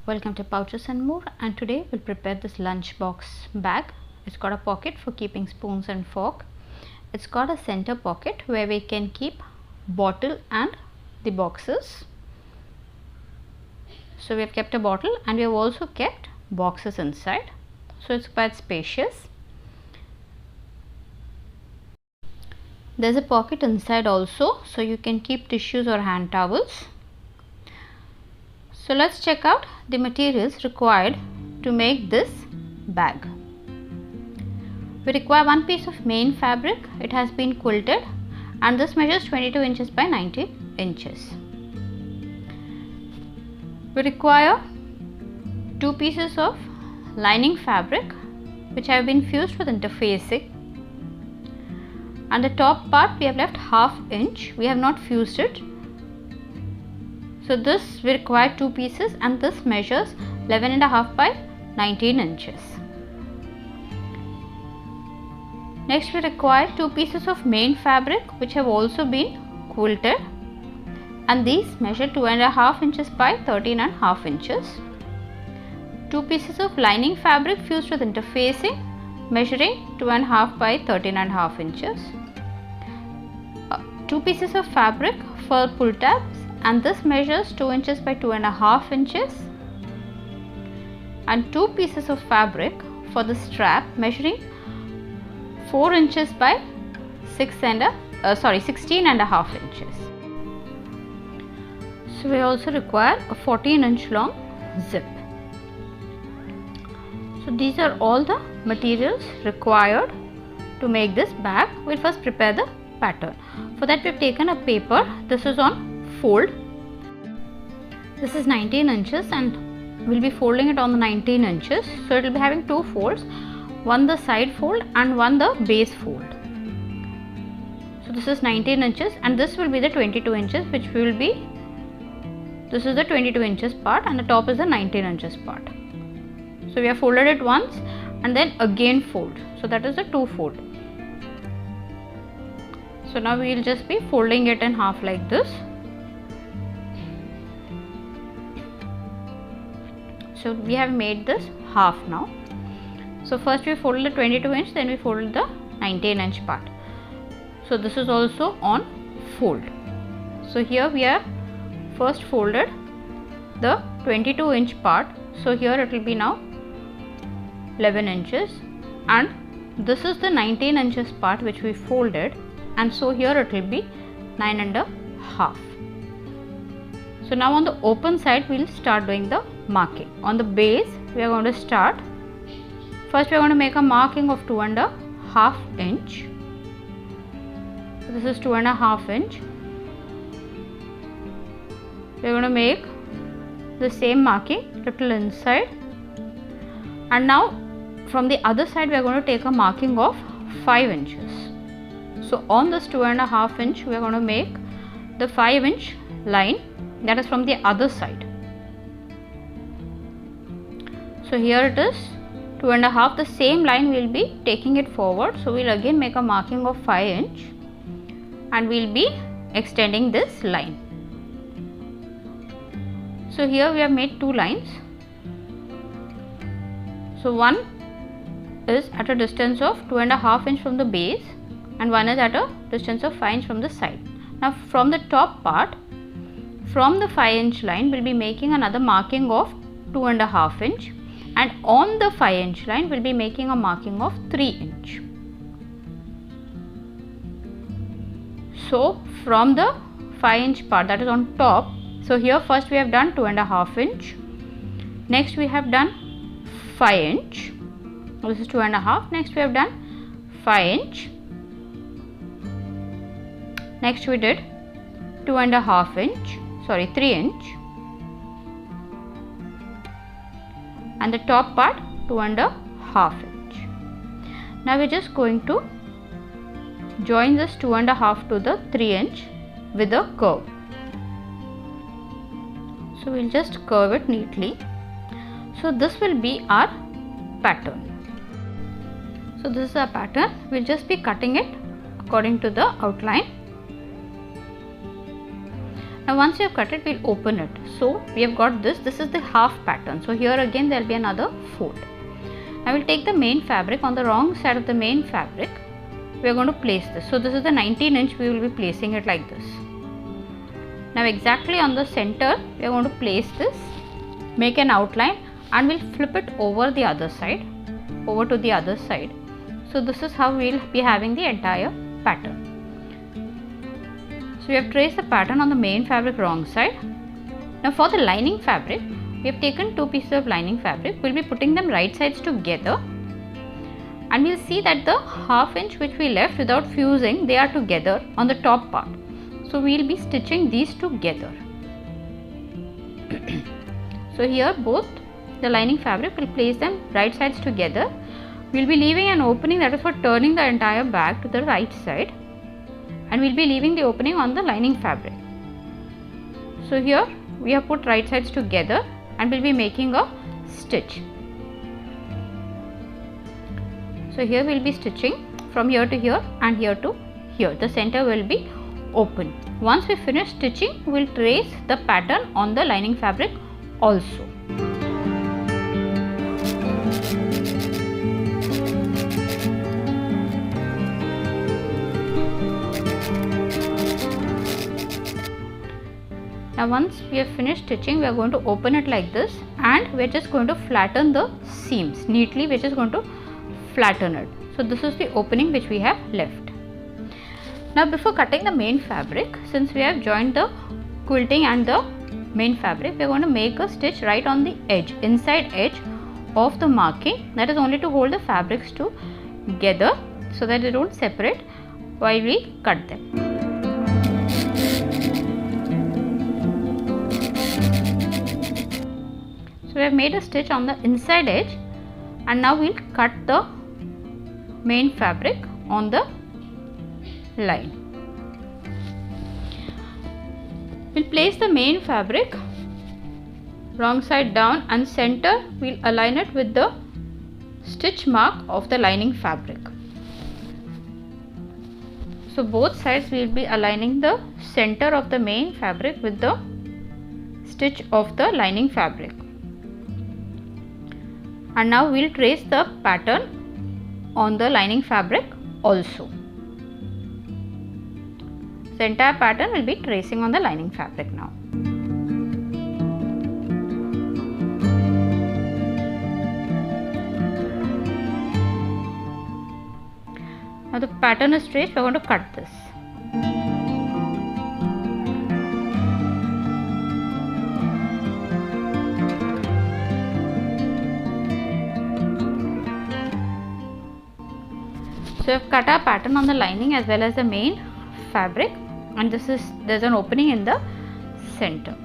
Welcome to Pouches and More, and today we'll prepare this lunch box bag. It's got a pocket for keeping spoons and fork. It's got a center pocket where we can keep bottle and the boxes. So we have kept a bottle and we have also kept boxes inside. So it's quite spacious. There's a pocket inside also, so you can keep tissues or hand towels. So let's check out the materials required to make this bag. We require one piece of main fabric. It has been quilted and this measures 22 inches by 19 inches. We require two pieces of lining fabric which have been fused with interfacing, and the top part we have left ½ inch. We have not fused it. So this we require two pieces and this measures 11.5 by 19 inches. Next we require two pieces of main fabric which have also been quilted, and these measure 2.5 inches by 13.5 inches. Two pieces of lining fabric fused with interfacing measuring 2.5 by 13.5 inches. Two pieces of fabric for pull tabs, and this measures 2 inches by 2.5 inches, and two pieces of fabric for the strap measuring 4 inches by 16.5 inches. So we also require a 14-inch long zip. So these are all the materials required to make this bag. We'll first prepare the pattern. For that we have taken a paper. This is on fold. This is 19 inches and we'll be folding it on the 19 inches. So it will be having two folds, one the side fold and one the base fold. So this is 19 inches and this will be the 22 inches, which will be, this is the 22 inches part and the top is the 19 inches part. So we have folded it once and then again fold. So that is the two fold. So now we will just be folding it in half like this. So we have made this half now. So first we folded the 22 inch, then we folded the 19 inch part. So this is also on fold. So here we have first folded the 22 inch part. So here it will be now 11 inches, and this is the 19 inches part which we folded, and so here it will be 9.5. So now on the open side we will start doing the marking. On the base we are going to start. First we are going to make a marking of 2.5 inch. So this is 2.5 inch. We are going to make the same marking little inside, and now from the other side we are going to take a marking of 5 inches. So on this 2.5 inch we are going to make the 5 inch line, that is from the other side. So here it is 2.5, the same line we will be taking it forward. So we will again make a marking of 5 inch and we will be extending this line. So here we have made two lines. So one is at a distance of 2.5 inch from the base and one is at a distance of 5 inch from the side. Now from the top part, from the 5 inch line we will be making another marking of 2.5 inch, and on the 5 inch line we will be making a marking of 3 inch. So from the 5 inch part, that is on top, so here first we have done 2.5 inch, next we have done 5 inch, this is 2.5, next we have done 5 inch, next we did 2.5 inch, 3 inch, and the top part 2.5 inch. Now we are just going to join this 2.5 to the 3 inch with a curve. So we will just curve it neatly. So this will be our pattern. So this is our pattern. We will just be cutting it according to the outline. Now once you have cut it, we'll open it. So we have got this. This is the half pattern. So here again there will be another fold. I will take the main fabric. On the wrong side of the main fabric, we are going to place this. So this is the 19 inch. We will be placing it like this. Now exactly on the center, we are going to place this, make an outline, and we'll flip it over the other side, over to the other side. So this is how we will be having the entire pattern. So we have traced the pattern on the main fabric wrong side. Now for the lining fabric, we have taken 2 pieces of lining fabric. We'll be putting them right sides together, and we'll see that the half inch which we left without fusing, they are together on the top part. So we'll be stitching these together. So here both the lining fabric, we'll place them right sides together. We'll be leaving an opening, that is for turning the entire bag to the right side, and we'll be leaving the opening on the lining fabric. So here we have put right sides together, and we'll be making a stitch. So here we'll be stitching from here to here and here to here. The center will be open. Once we finish stitching, we'll trace the pattern on the lining fabric also. Now once we have finished stitching, we are going to open it like this, and we are just going to flatten the seams neatly. We are just going to flatten it. So this is the opening which we have left. Now before cutting the main fabric, since we have joined the quilting and the main fabric, we are going to make a stitch right on the edge, inside edge of the marking. That is only to hold the fabrics together so that they don't separate while we cut them. So we have made a stitch on the inside edge, and now we'll cut the main fabric on the line. We'll place the main fabric wrong side down, and center we'll align it with the stitch mark of the lining fabric. So both sides we will be aligning the center of the main fabric with the stitch of the lining fabric. And now we'll trace the pattern on the lining fabric also. The entire pattern will be tracing on the lining fabric now. Now the pattern is traced, we are going to cut this. So we have cut our pattern on the lining as well as the main fabric, and there's an opening in the center.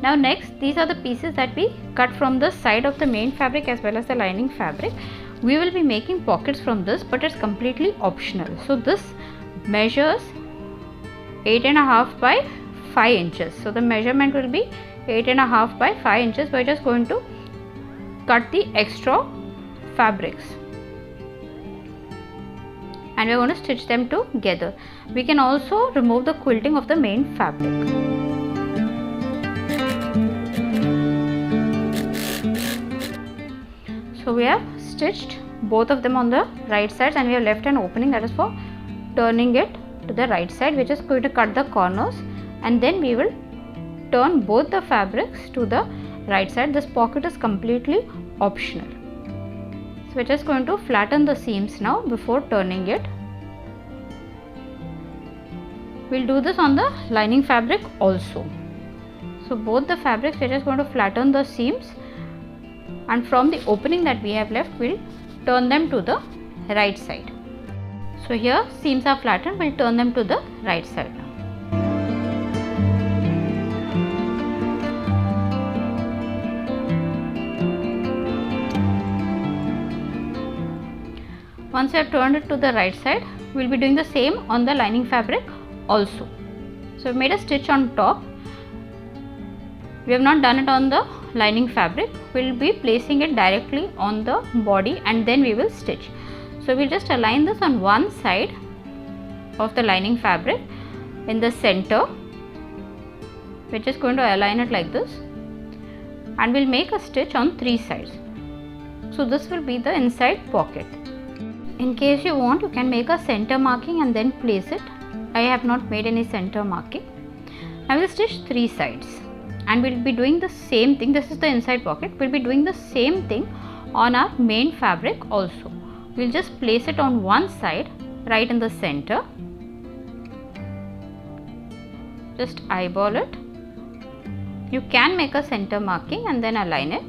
Now next, these are the pieces that we cut from the side of the main fabric as well as the lining fabric. We will be making pockets from this, but it's completely optional. So this measures 8.5 by 5 inches. So the measurement will be 8.5 by 5 inches. We're just going to cut the extra fabrics, and we're going to stitch them together. We can also remove the quilting of the main fabric. So we have stitched both of them on the right sides, and we have left an opening, that is for turning it to the right side. We're just going to cut the corners, and then we will turn both the fabrics to the right side. This pocket is completely optional. So we're just going to flatten the seams now before turning it. We'll do this on the lining fabric also. So both the fabrics, we're just going to flatten the seams, and from the opening that we have left, we'll turn them to the right side. So here seams are flattened, we'll turn them to the right side now. Once we have turned it to the right side, we'll be doing the same on the lining fabric also. So we've made a stitch on top. We have not done it on the lining fabric. We'll be placing it directly on the body, and then we will stitch. So we'll just align this on one side of the lining fabric in the center, we're just going to align it like this, and we'll make a stitch on 3 sides. So this will be the inside pocket. In case you want, you can make a center marking and then place it. I have not made any center marking. I will stitch 3 sides, and we'll be doing the same thing. This is the inside pocket. We'll be doing the same thing on our main fabric also. We'll just place it on one side right in the center. Just eyeball it. You can make a center marking and then align it.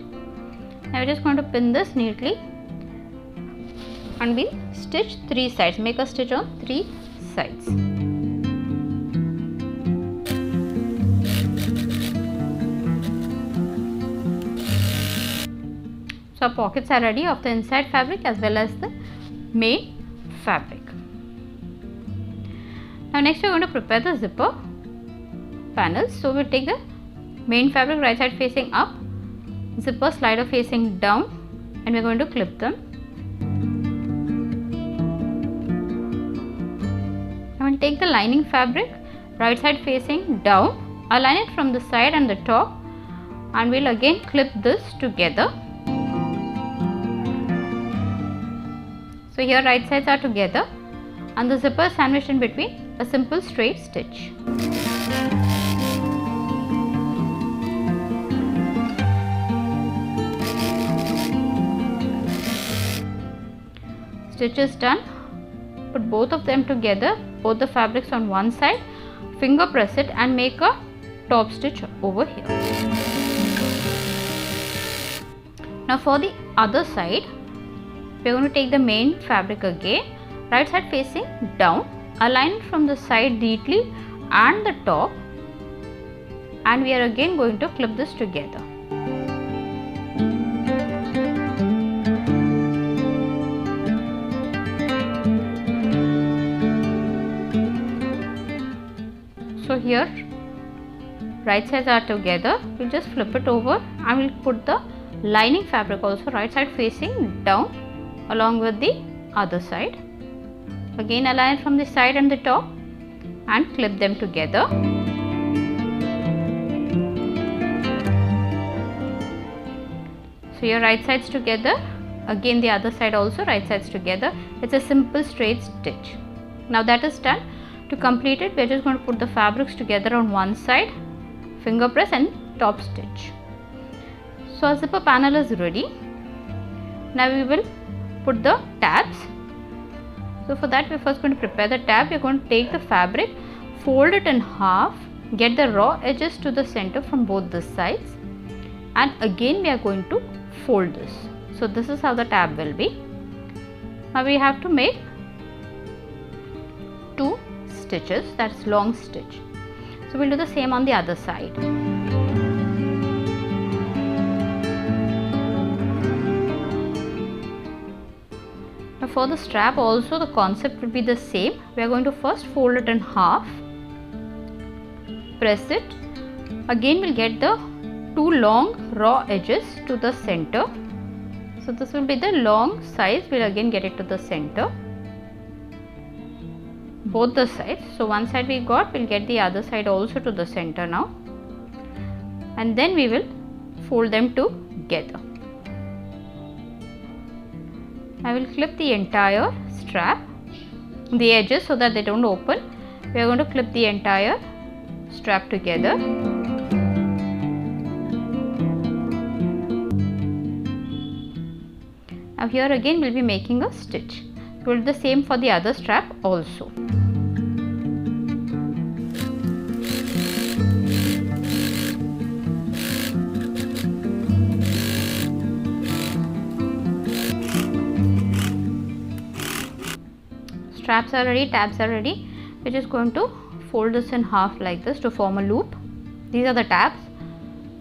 Now we're just going to pin this neatly, and we'll stitch 3 sides. Make a stitch on 3 sides. So our pockets are ready of the inside fabric as well as the main fabric. Now next we are going to prepare the zipper panels. So we'll take the main fabric right side facing up, zipper slider facing down, and we're going to clip them. Now we'll take the lining fabric right side facing down, align it from the side and the top, and we'll again clip this together. So here right sides are together and the zipper is sandwiched in between, a simple straight stitch. Stitch is done. Put both of them together, both the fabrics on one side, finger press it and make a top stitch over here. Now for the other side, we are going to take the main fabric again, right side facing down, align it from the side neatly and the top, and we are again going to clip this together. So here right sides are together, we'll just flip it over and we'll put the lining fabric also right side facing down along with the other side. Again align from the side and the top and clip them together. So your right sides together, again the other side also right sides together. It's a simple straight stitch. Now that is done. To complete it, we are just going to put the fabrics together on one side, finger press and top stitch. So our zipper panel is ready. Now we will put the tabs. So for that we are first going to prepare the tab. We are going to take the fabric, fold it in half, get the raw edges to the center from both the sides, and again we are going to fold this. So this is how the tab will be. Now we have to make 2 stitches, that's long stitch. So we'll do the same on the other side. Now for the strap also the concept will be the same. We are going to first fold it in half, press it, again we'll get the 2 long raw edges to the center. So this will be the long size, we'll again get it to the center, both the sides. So one side we got, we'll get the other side also to the center now, and then we will fold them together. I will clip the entire strap, the edges, so that they don't open. We are going to clip the entire strap together. Now here again we will be making a stitch. We will do the same for the other strap also. Straps are ready, tabs are ready. We are just going to fold this in half like this to form a loop. These are the tabs.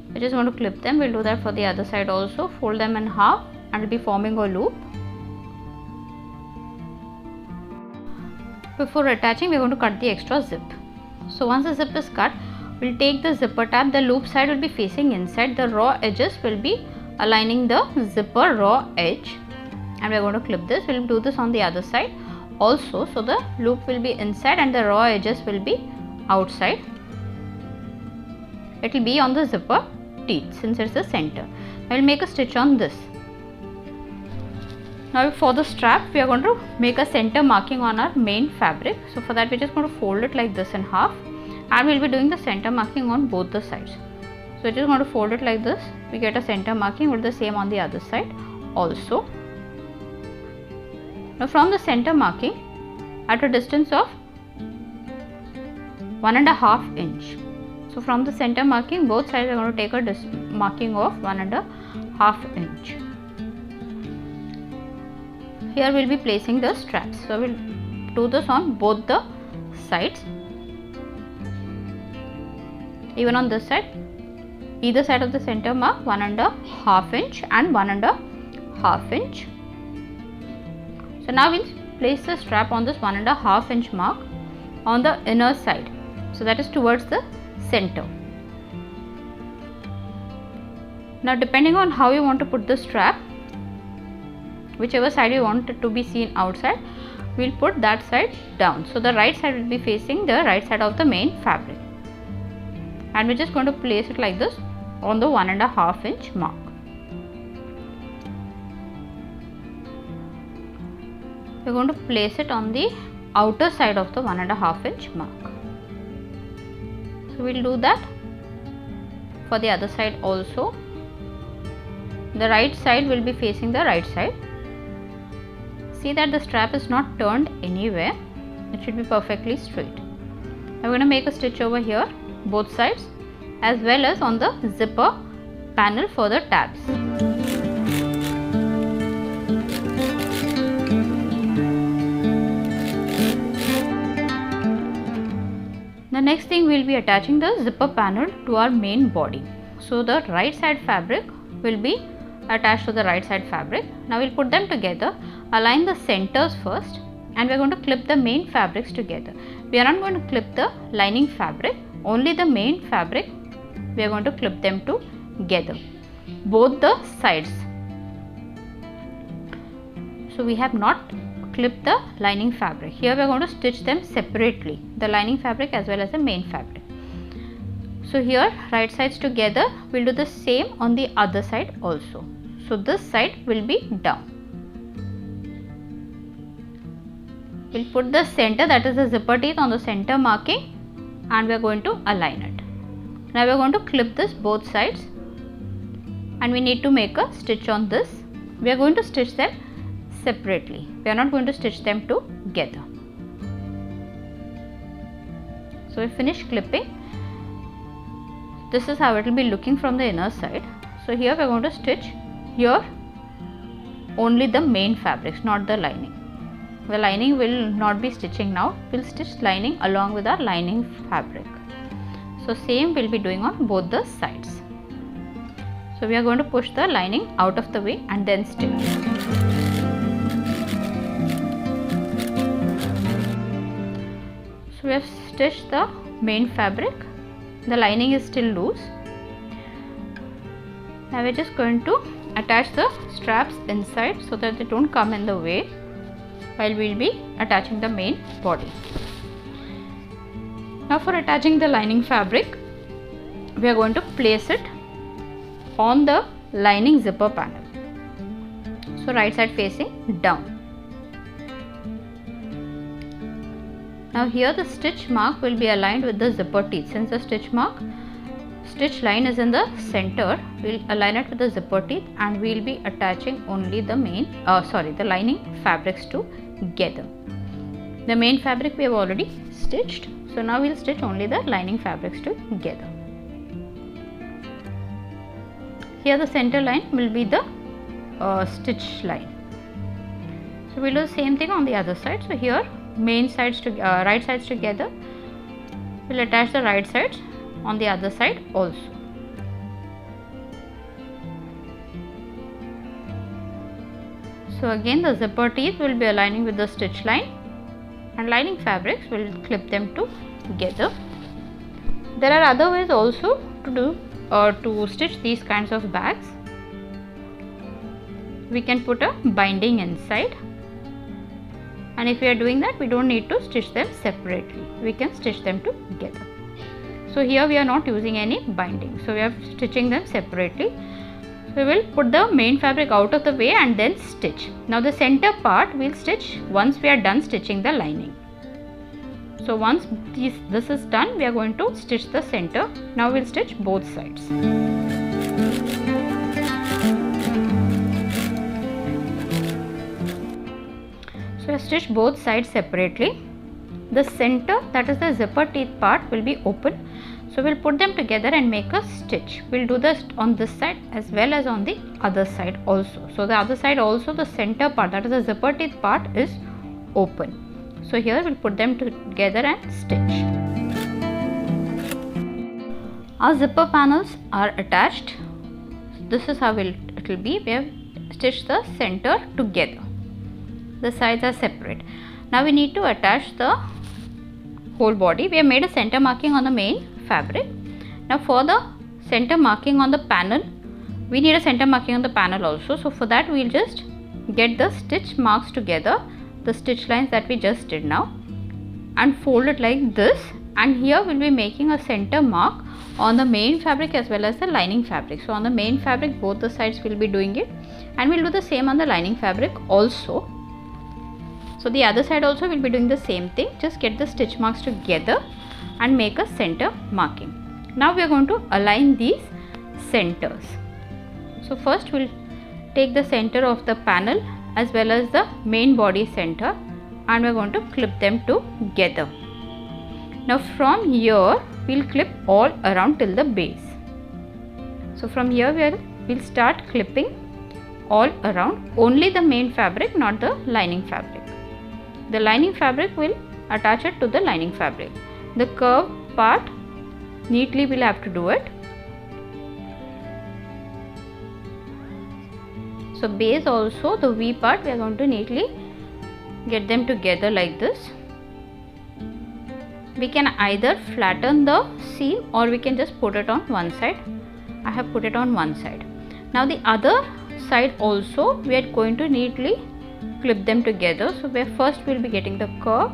We are just going to clip them. We will do that for the other side also. Fold them in half and will be forming a loop. Before attaching, we are going to cut the extra zip. So once the zip is cut, we will take the zipper tab. The loop side will be facing inside. The raw edges will be aligning the zipper raw edge, and we are going to clip this. We will do this on the other side also. So the loop will be inside and the raw edges will be outside. it will be on the zipper teeth since it's the center. I will make a stitch on this. Now for the strap, we are going to make a center marking on our main fabric. So for that, we are just going to fold it like this in half, and we will be doing the center marking on both the sides. So we are just going to fold it like this. We get a center marking. We'll do the same on the other side also. Now from the center marking, at a distance of 1.5 inch. So from the center marking, both sides are going to take a marking of 1.5 inch. Here we will be placing the straps. So we will do this on both the sides. Even on this side, either side of the center mark 1.5 inch and 1.5 inch. So now we will place the strap on this 1.5 inch mark on the inner side. So that is towards the center. Now depending on how you want to put the strap, whichever side you want it to be seen outside, we will put that side down. So the right side will be facing the right side of the main fabric, and we are just going to place it like this on the 1.5 inch mark. We are going to place it on the outer side of the 1.5 inch mark. So we will do that for the other side also. The right side will be facing the right side. See that the strap is not turned anywhere. It should be perfectly straight. I'm going to make a stitch over here, both sides, as well as on the zipper panel for the tabs. The next thing, we will be attaching the zipper panel to our main body. So the right side fabric will be attached to the right side fabric. Now we will put them together, align the centers first, and we are going to clip the main fabrics together. We are not going to clip the lining fabric, only the main fabric we are going to clip them together, both the sides. So we have not clipped the lining fabric. Here we are going to stitch them separately, the lining fabric as well as the main fabric. So here right sides together, we will do the same on the other side also. So this side will be down. We will put the center, that is the zipper teeth, on the center marking, and we are going to align it. Now we are going to clip this both sides, and we need to make a stitch on this. We are going to stitch them separately. We are not going to stitch them together. So we finish clipping. This is how it will be looking from the inner side. So here we are going to stitch here only the main fabrics, not the lining. The lining will not be stitching now. We will stitch lining along with our lining fabric. So same we will be doing on both the sides. So we are going to push the lining out of the way and then stitch. So we have stitched the main fabric. The lining is still loose. Now we are just going to attach the straps inside so that they don't come in the way while we will be attaching the main body. Now for attaching the lining fabric, we are going to place it on the lining zipper panel. So right side facing down. Now here the stitch mark will be aligned with the zipper teeth. Since the stitch line is in the center, we will align it with the zipper teeth, and we will be attaching only the the lining fabrics together. The main fabric we have already stitched. So now we will stitch only the lining fabrics together. Here the center line will be the stitch line. So we will do the same thing on the other side. So here main sides right sides together. We will attach the right sides on the other side also. So again the zipper teeth will be aligning with the stitch line, and lining fabrics will clip them together. There are other ways also to do to stitch these kinds of bags. We can put a binding inside, and if we are doing that, we don't need to stitch them separately. We can stitch them together. So here we are not using any binding, so we are stitching them separately. We will put the main fabric out of the way and then stitch. Now the center part we will stitch once we are done stitching the lining. So once this is done, we are going to stitch the center. Now we will stitch both sides. So I stitch both sides separately. The center, that is the zipper teeth part, will be open. So we'll put them together and make a stitch. We'll do this on this side as well as on the other side also. So the other side also, the center part, that is the zipper teeth part, is open. So here we'll put them together and stitch. Our zipper panels are attached. This is how it will be. We have stitched the center together. The sides are separate. Now we need to attach the whole body. We have made a center marking on the main fabric. Now for the center marking on the panel, we need a center marking on the panel also. So for that we will just get the stitch marks together, the stitch lines that we just did now, and fold it like this, and here we will be making a center mark on the main fabric as well as the lining fabric. So on the main fabric both the sides will be doing it, and we will do the same on the lining fabric also. So the other side also will be doing the same thing. Just get the stitch marks together and make a center marking. Now we are going to align these centers. So first we will take the center of the panel as well as the main body center, and we are going to clip them together. Now from here we will clip all around till the base. So from here we will start clipping all around, only the main fabric, not the lining fabric. The lining fabric will attach it to the lining fabric. The curve part neatly we'll have to do it. So base also, the V part, we are going to neatly get them together like this. We can either flatten the seam or we can just put it on one side. I have put it on one side. Now the other side also we are going to neatly clip them together. So where first we will be getting the curve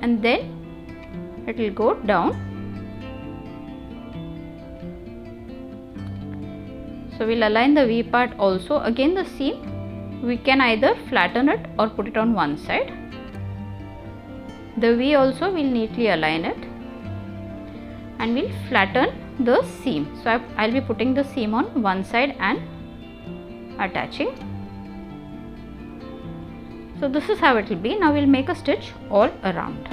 and then it will go down. So we will align the V part also. Again the seam, we can either flatten it or put it on one side. The V also we will neatly align it, and we will flatten the seam. So I will be putting the seam on one side and attaching. So this is how it will be. Now we will make a stitch all around.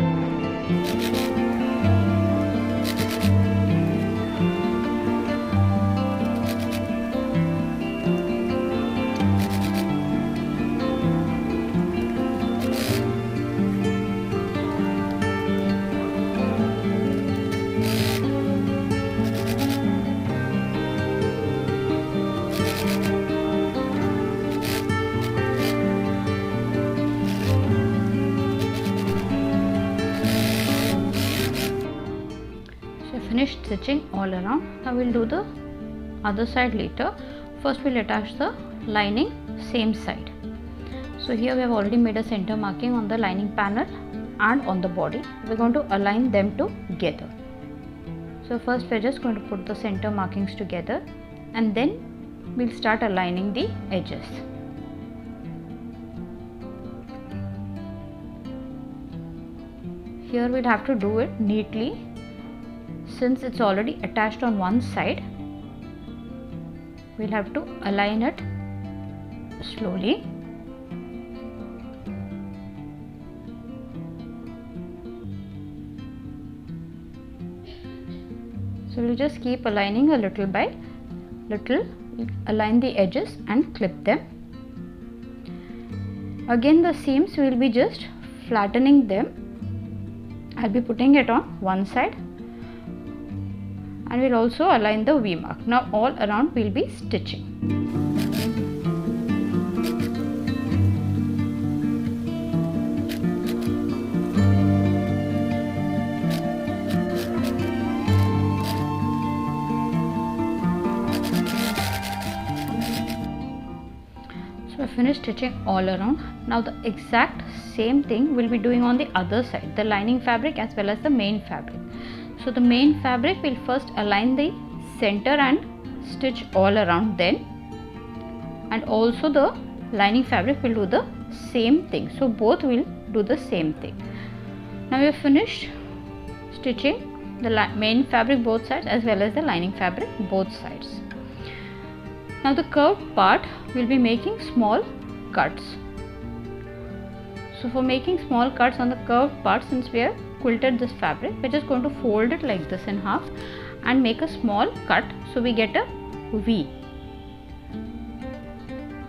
Finished stitching all around. Now we will do the other side later. First we will attach the lining same side. So here we have already made a center marking on the lining panel and on the body. We are going to align them together. So first we are just going to put the center markings together, and then we will start aligning the edges. Here we will have to do it neatly. Since it's already attached on one side, we'll have to align it slowly. So we'll just keep aligning a little by little, align the edges and clip them. Again the seams we will be just flattening them. I'll be putting it on one side, and we'll also align the V mark. Now all around we'll be stitching. So I finished stitching all around. Now the exact same thing we'll be doing on the other side, the lining fabric as well as the main fabric. So the main fabric will first align the center and stitch all around then, and also the lining fabric will do the same thing. So both will do the same thing. Now we have finished stitching the main fabric both sides as well as the lining fabric both sides. Now the curved part we will be making small cuts. So for making small cuts on the curved part, since we have quilted this fabric, we are just going to fold it like this in half and make a small cut, so we get a V.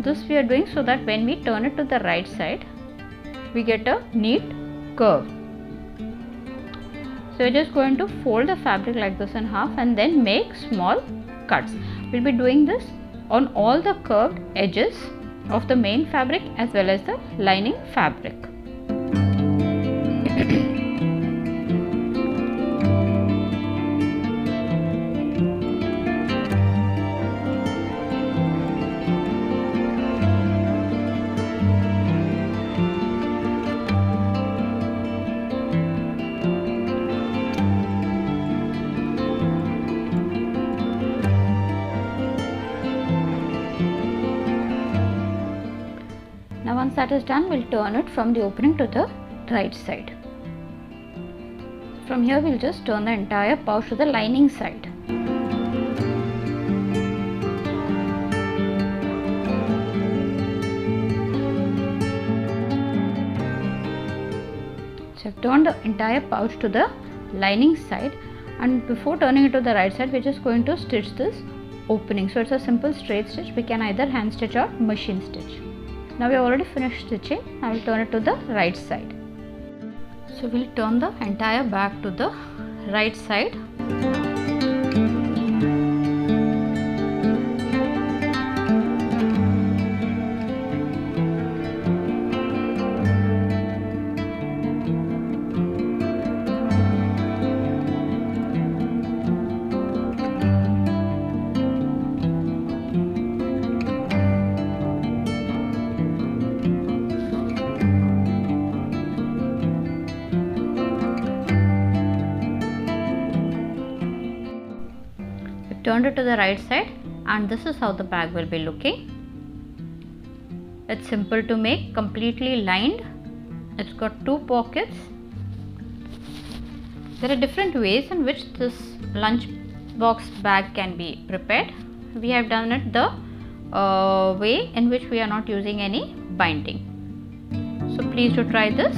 This we are doing so that when we turn it to the right side, we get a neat curve. So we are just going to fold the fabric like this in half and then make small cuts. We will be doing this on all the curved edges of the main fabric as well as the lining fabric. Now once that is done, we will turn it from the opening to the right side. From here we will just turn the entire pouch to the lining side. So I have turned the entire pouch to the lining side, and before turning it to the right side we are just going to stitch this opening. So it's a simple straight stitch. We can either hand stitch or machine stitch. Now we have already finished stitching. I will turn it to the right side. So we will turn the entire back to the right side. Turned it to the right side, and this is how the bag will be looking. It's simple to make, completely lined. It's got 2 pockets. There are different ways in which this lunch box bag can be prepared. We have done it the way in which we are not using any binding. So please do try this.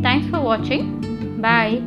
Thanks for watching. Bye.